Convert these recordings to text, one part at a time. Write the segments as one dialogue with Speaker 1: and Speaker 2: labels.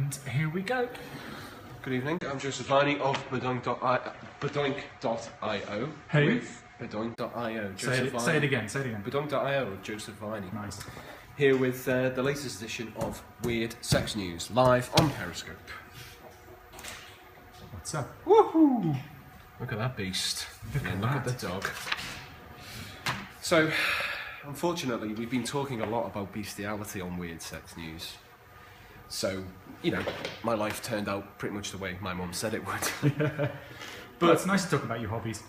Speaker 1: And here we go.
Speaker 2: Good evening, I'm Joseph Viney of Bedoink.io.
Speaker 1: Who?
Speaker 2: With Bedoink.io.
Speaker 1: Say it again.
Speaker 2: Bedoink.io with Joseph Viney.
Speaker 1: Nice.
Speaker 2: Here with the latest edition of Weird Sex News, live on Periscope.
Speaker 1: What's up?
Speaker 2: Woohoo! Look at that beast. Look at the dog. So, unfortunately, we've been talking a lot about bestiality on Weird Sex News. So, you know, my life turned out pretty much the way my mum said it would.
Speaker 1: But it's nice to talk about your hobbies.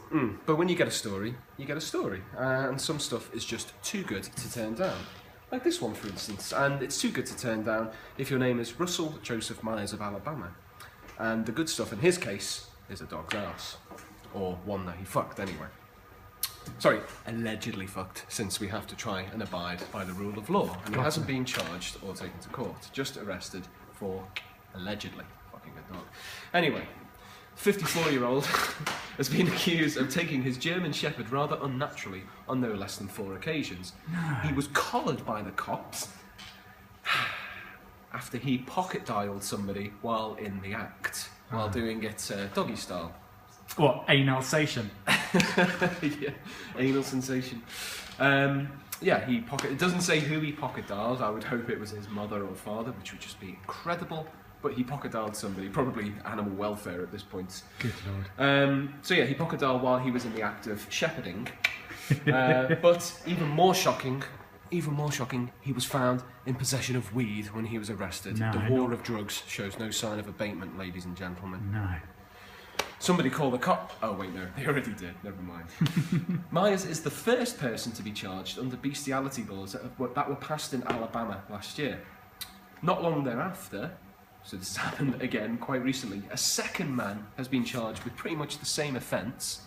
Speaker 2: But when you get a story, you get a story. And some stuff is just too good to turn down. Like this one, for instance. And it's too good to turn down if your name is Russell Joseph Myers of Alabama. And the good stuff in his case is a dog's ass. Or one that he fucked anyway. Sorry, allegedly fucked, since we have to try and abide by the rule of law. And he hasn't been charged or taken to court, just arrested for allegedly fucking a dog. Anyway, 54-year-old has been accused of taking his German Shepherd rather unnaturally on no less than 4 occasions.
Speaker 1: No.
Speaker 2: He was collared by the cops after he pocket-dialed somebody while in the act, while doing it doggy style.
Speaker 1: What, anal sation?
Speaker 2: Yeah, anal sensation. Yeah, it doesn't say who he pocket dialed. I would hope it was his mother or father, which would just be incredible. But he pocket dialed somebody, probably animal welfare at this point.
Speaker 1: Good lord.
Speaker 2: So yeah, he pocket dialed while he was in the act of shepherding. But even more shocking, he was found in possession of weed when he was arrested.
Speaker 1: No,
Speaker 2: the war of drugs shows no sign of abatement, ladies and gentlemen.
Speaker 1: No.
Speaker 2: Somebody call the cop. Oh wait, no, they already did. Never mind. Myers is the first person to be charged under bestiality laws that were passed in Alabama last year. Not long thereafter, so this has happened again quite recently, a second man has been charged with pretty much the same offence.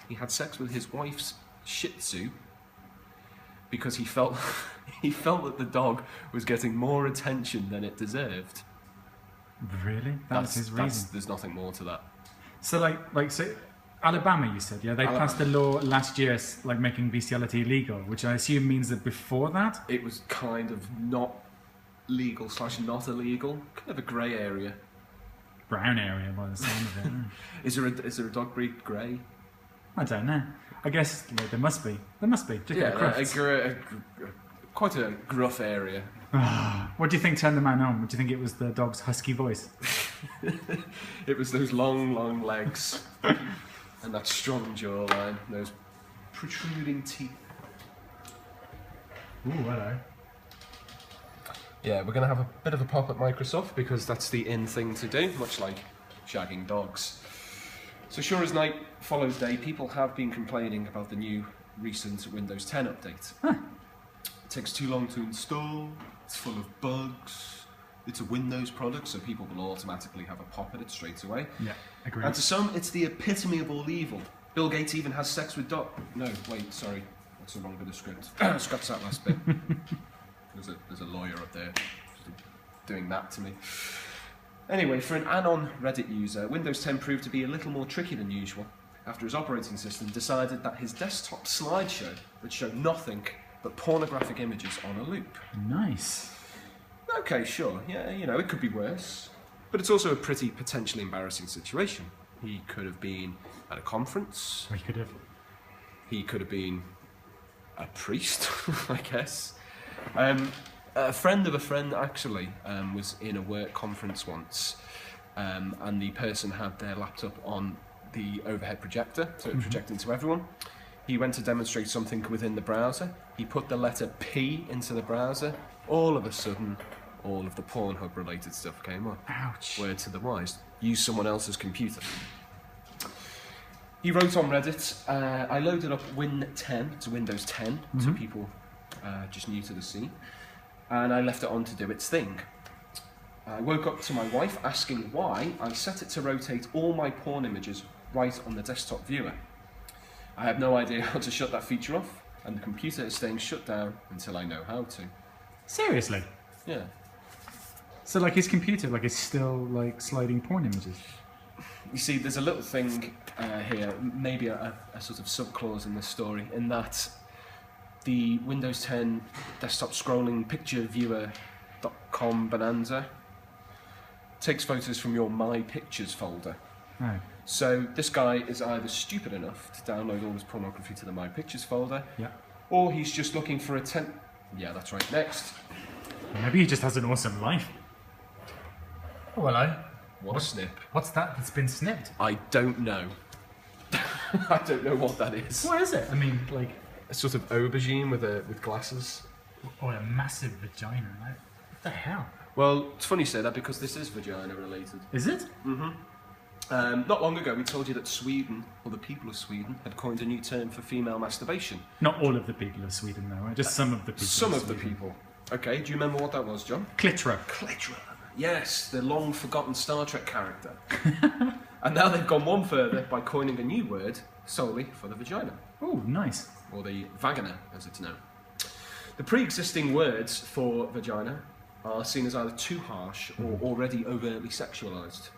Speaker 2: He had sex with his wife's Shih Tzu because he felt that the dog was getting more attention than it deserved.
Speaker 1: Really? That's his reason?
Speaker 2: There's nothing more to that.
Speaker 1: So so Alabama, you said, yeah? They passed a law last year, like, making bestiality illegal, which I assume means that before that?
Speaker 2: It was kind of not legal / not illegal. Kind of a grey area.
Speaker 1: Brown area, by the sound of it.
Speaker 2: Is there a dog breed grey?
Speaker 1: I don't know. I guess there must be.
Speaker 2: Quite a gruff area.
Speaker 1: What do you think turned the man on? What do you think it was, the dog's husky voice?
Speaker 2: It was those long legs and that strong jawline, those protruding teeth.
Speaker 1: Ooh, hello.
Speaker 2: Yeah, we're going to have a bit of a pop at Microsoft because that's the in thing to do, much like shagging dogs. So sure as night follows day, people have been complaining about the new recent Windows 10 update. It takes too long to install, it's full of bugs, it's a Windows product, so people will automatically have a pop at it straight away.
Speaker 1: Yeah, agreed.
Speaker 2: And to some, it's the epitome of all evil. Bill Gates even has sex with No, wait, sorry, that's the wrong bit of script. Scratch that last bit. There's a lawyer up there doing that to me. Anyway, for an Anon Reddit user, Windows 10 proved to be a little more tricky than usual after his operating system decided that his desktop slideshow would show nothing but pornographic images on a loop.
Speaker 1: Nice.
Speaker 2: Okay, sure, yeah, you know, it could be worse. But it's also a pretty potentially embarrassing situation. He could have been at a conference.
Speaker 1: He could have.
Speaker 2: He could have been a priest, I guess. A friend of a friend, actually, was in a work conference once, and the person had their laptop on the overhead projector, so it would project into everyone. He went to demonstrate something within the browser. He put the letter P into the browser. All of a sudden, all of the Pornhub related stuff came up.
Speaker 1: Ouch.
Speaker 2: Word to the wise. Use someone else's computer. He wrote on Reddit, I loaded up Win10, it's Windows 10, to people just new to the scene, and I left it on to do its thing. I woke up to my wife asking why I set it to rotate all my porn images right on the desktop viewer. I have no idea how to shut that feature off, and the computer is staying shut down until I know how to.
Speaker 1: Seriously?
Speaker 2: Yeah.
Speaker 1: So, like, his computer, like, is still, like, sliding porn images?
Speaker 2: You see, there's a little thing here, maybe a sort of subclause in this story, in that the Windows 10 desktop scrolling picture viewer .com bonanza takes photos from your My Pictures folder.
Speaker 1: Oh.
Speaker 2: So this guy is either stupid enough to download all his pornography to the My Pictures folder,
Speaker 1: Yeah.
Speaker 2: or he's just looking for Yeah, that's right. Next.
Speaker 1: Maybe he just has an awesome life. Oh, hello.
Speaker 2: What a snip.
Speaker 1: What's that that's been snipped?
Speaker 2: I don't know. I don't know what that is.
Speaker 1: What is it? I mean, like...
Speaker 2: A sort of aubergine with glasses.
Speaker 1: Oh, a massive vagina. Like, what the hell?
Speaker 2: Well, it's funny you say that because this is vagina related.
Speaker 1: Is it?
Speaker 2: Mm-hmm. Not long ago we told you that Sweden, or the people of Sweden, had coined a new term for female masturbation.
Speaker 1: Not all of the people of Sweden, though, right? Just some of the people.
Speaker 2: Some of the people. Okay, do you remember what that was, John?
Speaker 1: Clitra.
Speaker 2: Clitra. Yes, the long forgotten Star Trek character. And now they've gone one further by coining a new word solely for the vagina.
Speaker 1: Oh, nice.
Speaker 2: Or the vagina, as it's known. The pre-existing words for vagina are seen as either too harsh or already overtly sexualised.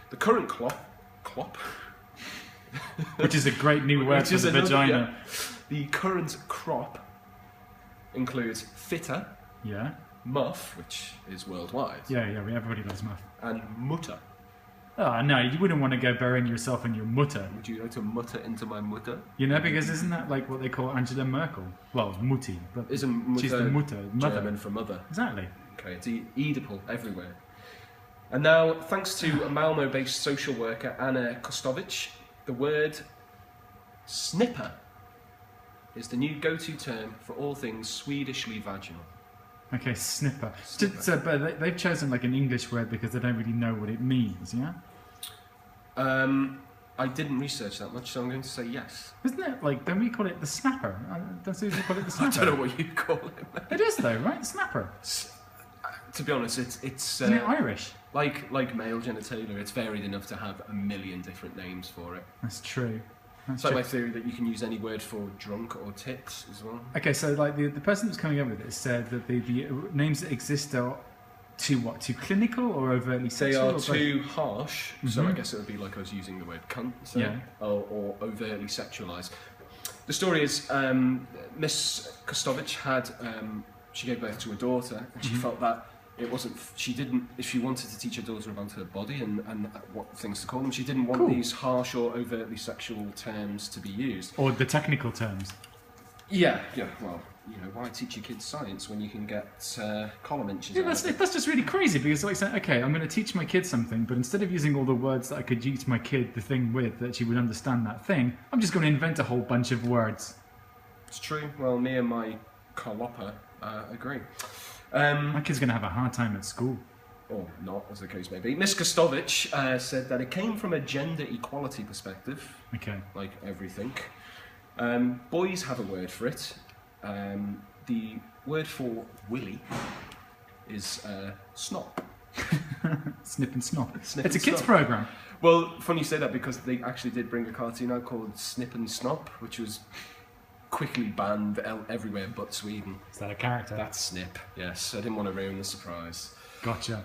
Speaker 2: The current clop,
Speaker 1: which is a great new word for the vagina.
Speaker 2: Yeah. The current crop includes fitter,
Speaker 1: Yeah.
Speaker 2: muff, which is worldwide,
Speaker 1: Yeah, everybody loves muff.
Speaker 2: and mutter.
Speaker 1: Oh, no, you wouldn't want to go burying yourself in your mutter.
Speaker 2: Would you like to mutter into my mutter?
Speaker 1: You know, because isn't that like what they call Angela Merkel? Well, Mutti, but
Speaker 2: Isn't mutter
Speaker 1: she's the mutter, mother.
Speaker 2: German for mother?
Speaker 1: Exactly.
Speaker 2: Okay, it's Oedipal everywhere. And now, thanks to a Malmo-based social worker, Anna Kostovich, the word snipper is the new go-to term for all things Swedishly vaginal.
Speaker 1: Okay, snipper.
Speaker 2: Snipper.
Speaker 1: So, but they've chosen like an English word because they don't really know what it means, yeah?
Speaker 2: I didn't research that much, so I'm going to say yes.
Speaker 1: Isn't it like, don't we call it the snapper? Don't we call it the
Speaker 2: I
Speaker 1: snapper?
Speaker 2: don't know what you call it.
Speaker 1: It is though, right? Snapper.
Speaker 2: To be honest, it's
Speaker 1: Isn't it Irish?
Speaker 2: like male genitalia. It's varied enough to have a million different names for it.
Speaker 1: That's true.
Speaker 2: It's like my theory that you can use any word for drunk or tits as well.
Speaker 1: Okay, so like the person that's coming up with it said that the names that exist are too what? Too clinical or overtly
Speaker 2: They
Speaker 1: sexual?
Speaker 2: are
Speaker 1: or both?
Speaker 2: too harsh, so I guess it would be like I was using the word cunt, so,
Speaker 1: Yeah.
Speaker 2: or overtly sexualised. The story is Miss Kostovich had she gave birth to a daughter, and she felt that it wasn't. She didn't. If she wanted to teach her daughter about her body and what things to call them, she didn't want these harsh or overtly sexual terms to be used.
Speaker 1: Or the technical terms.
Speaker 2: Yeah. Well, you know, why teach your kids science when you can get column inches?
Speaker 1: Yeah,
Speaker 2: out of it?
Speaker 1: that's just really crazy because like saying, okay, I'm going to teach my kid something, but instead of using all the words that I could teach my kid the thing with that she would understand that thing, I'm just going to invent a whole bunch of words.
Speaker 2: It's true. Well, me and my colloper agree.
Speaker 1: My kid's going to have a hard time at school.
Speaker 2: Or not, as the case may be. Miss Kostovich said that it came from a gender equality perspective,
Speaker 1: Okay.
Speaker 2: like everything. Boys have a word for it. The word for willy is snop.
Speaker 1: Snip and snop.
Speaker 2: Snip
Speaker 1: It's a
Speaker 2: and
Speaker 1: kids'
Speaker 2: snop.
Speaker 1: program.
Speaker 2: Well, funny you say that because they actually did bring a cartoon out called Snip and Snop, which was quickly banned everywhere but Sweden.
Speaker 1: Is that a character?
Speaker 2: That's Snip, yes. I didn't want to ruin the surprise.
Speaker 1: Gotcha.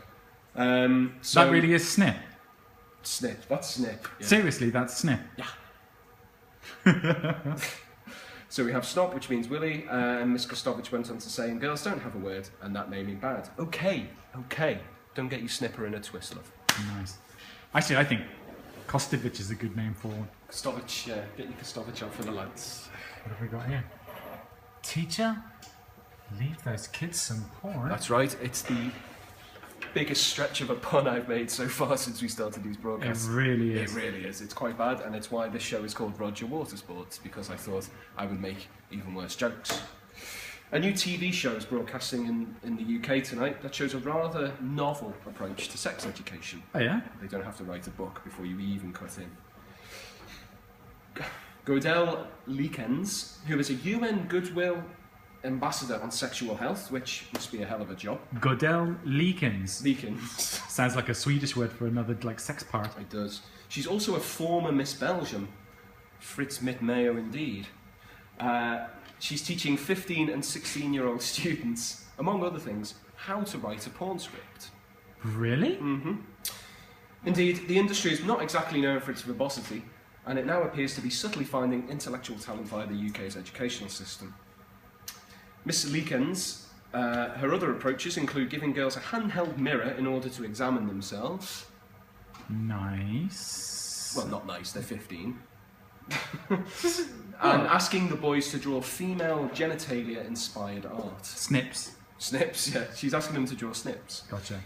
Speaker 2: So
Speaker 1: That really is snip.
Speaker 2: Snip, that's Snip. Yeah.
Speaker 1: Seriously, that's snip.
Speaker 2: So we have snop, which means willy, and Miss Kostovich went on to say, and girls don't have a word, and that may mean bad. Okay. Don't get your snipper in a twist, love.
Speaker 1: Nice. Actually, I think Kostovich is a good name for one.
Speaker 2: Kostovich, yeah, get your Kostovich out for the lads.
Speaker 1: What have we got here? Teacher, leave those kids some porn.
Speaker 2: That's right, it's the biggest stretch of a pun I've made so far since we started these broadcasts.
Speaker 1: It really is.
Speaker 2: It really is. It's quite bad, and it's why this show is called Roger Watersports, because I thought I would make even worse jokes. A new TV show is broadcasting in the UK tonight that shows a rather novel approach to sex education.
Speaker 1: Oh yeah?
Speaker 2: They don't have to write a book before you even cut in. Godel Leekens, who is a UN Goodwill Ambassador on Sexual Health, which must be a hell of a job.
Speaker 1: Godel Leekens.
Speaker 2: Leekens.
Speaker 1: Sounds like a Swedish word for another like sex part.
Speaker 2: It does. She's also a former Miss Belgium. Fritz mit Mayo indeed. She's teaching 15 and 16-year-old students, among other things, how to write a porn script.
Speaker 1: Really?
Speaker 2: Mm-hmm. Indeed, the industry is not exactly known for its verbosity, and it now appears to be subtly finding intellectual talent via the UK's educational system. Miss Leekens Her other approaches include giving girls a handheld mirror in order to examine themselves.
Speaker 1: Nice.
Speaker 2: Well, not nice, they're 15. And asking the boys to draw female genitalia-inspired art.
Speaker 1: Snips.
Speaker 2: Snips, yeah. She's asking them to draw snips.
Speaker 1: Gotcha.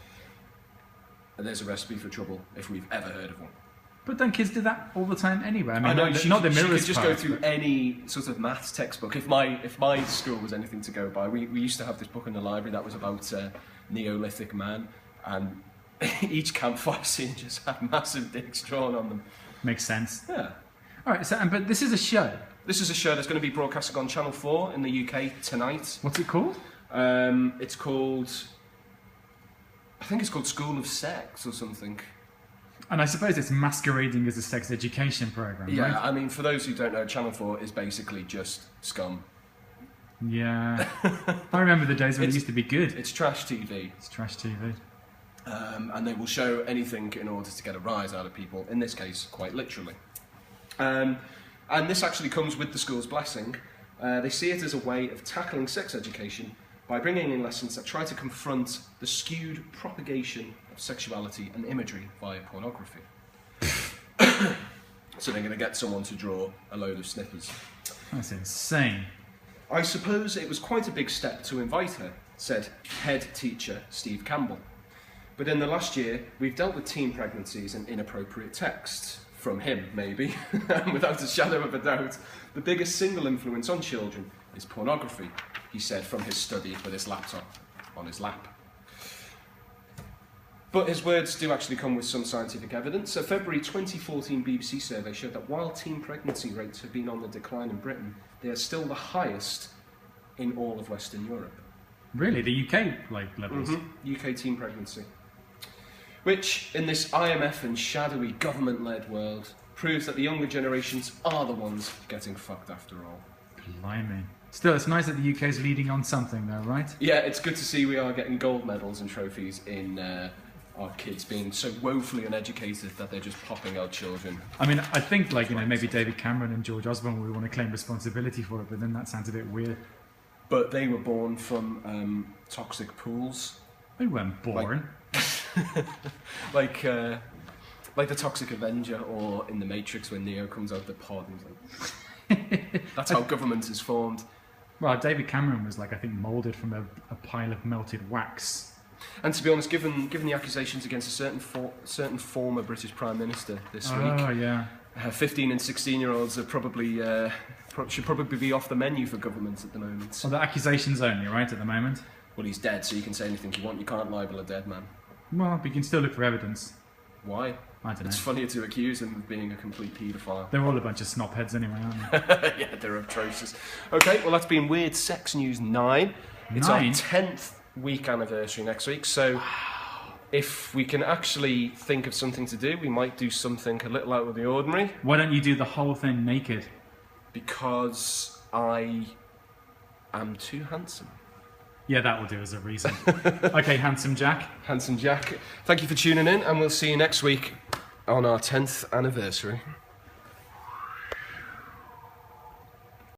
Speaker 2: And there's a recipe for trouble, if we've ever heard of one.
Speaker 1: But don't kids do that all the time anyway? I mean,
Speaker 2: know,
Speaker 1: not the mirrors
Speaker 2: she could just
Speaker 1: part,
Speaker 2: go through
Speaker 1: but...
Speaker 2: any sort of maths textbook. If my school was anything to go by, we used to have this book in the library that was about Neolithic man, and each campfire scene just had massive dicks drawn on them.
Speaker 1: Makes sense.
Speaker 2: Yeah.
Speaker 1: All right, so but this is a show.
Speaker 2: This is a show that's going to be broadcasting on Channel 4 in the UK tonight.
Speaker 1: What's it called?
Speaker 2: It's called... I think it's called School of Sex or something.
Speaker 1: And I suppose it's masquerading as a sex education program,
Speaker 2: Yeah,
Speaker 1: right?
Speaker 2: I mean, for those who don't know, Channel 4 is basically just scum.
Speaker 1: Yeah. I remember the days when it used to be good.
Speaker 2: It's trash TV.
Speaker 1: It's trash TV.
Speaker 2: And they will show anything in order to get a rise out of people, in this case, quite literally. And this actually comes with the school's blessing. They see it as a way of tackling sex education by bringing in lessons that try to confront the skewed propagation of sexuality and imagery via pornography. So they're going to get someone to draw a load of snippers.
Speaker 1: That's insane.
Speaker 2: I suppose it was quite a big step to invite her, said head teacher Steve Campbell. But in the last year, we've dealt with teen pregnancies and inappropriate texts. From him, maybe. And without a shadow of a doubt, the biggest single influence on children is pornography, he said from his study with his laptop on his lap. But his words do actually come with some scientific evidence. A February 2014 BBC survey showed that while teen pregnancy rates have been on the decline in Britain, they are still the highest in all of Western Europe.
Speaker 1: Really? The UK levels?
Speaker 2: Mm-hmm. UK teen pregnancy. Which, in this IMF and shadowy government-led world, proves that the younger generations are the ones getting fucked after all.
Speaker 1: Blimey. Still, it's nice that the UK is leading on something though, right?
Speaker 2: Yeah, it's good to see we are getting gold medals and trophies in our kids being so woefully uneducated that they're just popping out children.
Speaker 1: I mean, I think maybe David Cameron and George Osborne would want to claim responsibility for it, but then that sounds a bit weird.
Speaker 2: But they were born from toxic pools.
Speaker 1: They weren't born.
Speaker 2: Like the Toxic Avenger, or in The Matrix when Neo comes out the pod and he's like... That's how government is formed.
Speaker 1: Well, David Cameron was I think moulded from a pile of melted wax.
Speaker 2: And to be honest, given the accusations against a certain former British Prime Minister this week,
Speaker 1: yeah.
Speaker 2: 15 and 16-year-olds are probably should probably be off the menu for government at the moment.
Speaker 1: Well, the accusations only, right, at the moment?
Speaker 2: Well, he's dead, so you can say anything you want. You can't libel a dead man.
Speaker 1: Well, but you can still look for evidence.
Speaker 2: Why?
Speaker 1: I don't know.
Speaker 2: It's funnier to accuse him of being a complete paedophile.
Speaker 1: They're all a bunch of snobheads anyway, aren't they?
Speaker 2: Yeah, they're atrocious. Okay, well, that's been Weird Sex News 9. It's our 10th week anniversary next week, so if we can actually think of something to do, we might do something a little out of the ordinary.
Speaker 1: Why don't you do the whole thing naked?
Speaker 2: Because I am too handsome.
Speaker 1: Yeah, that will do as a reason. Okay, Handsome Jack.
Speaker 2: Handsome Jack. Thank you for tuning in, and we'll see you next week on our 10th anniversary.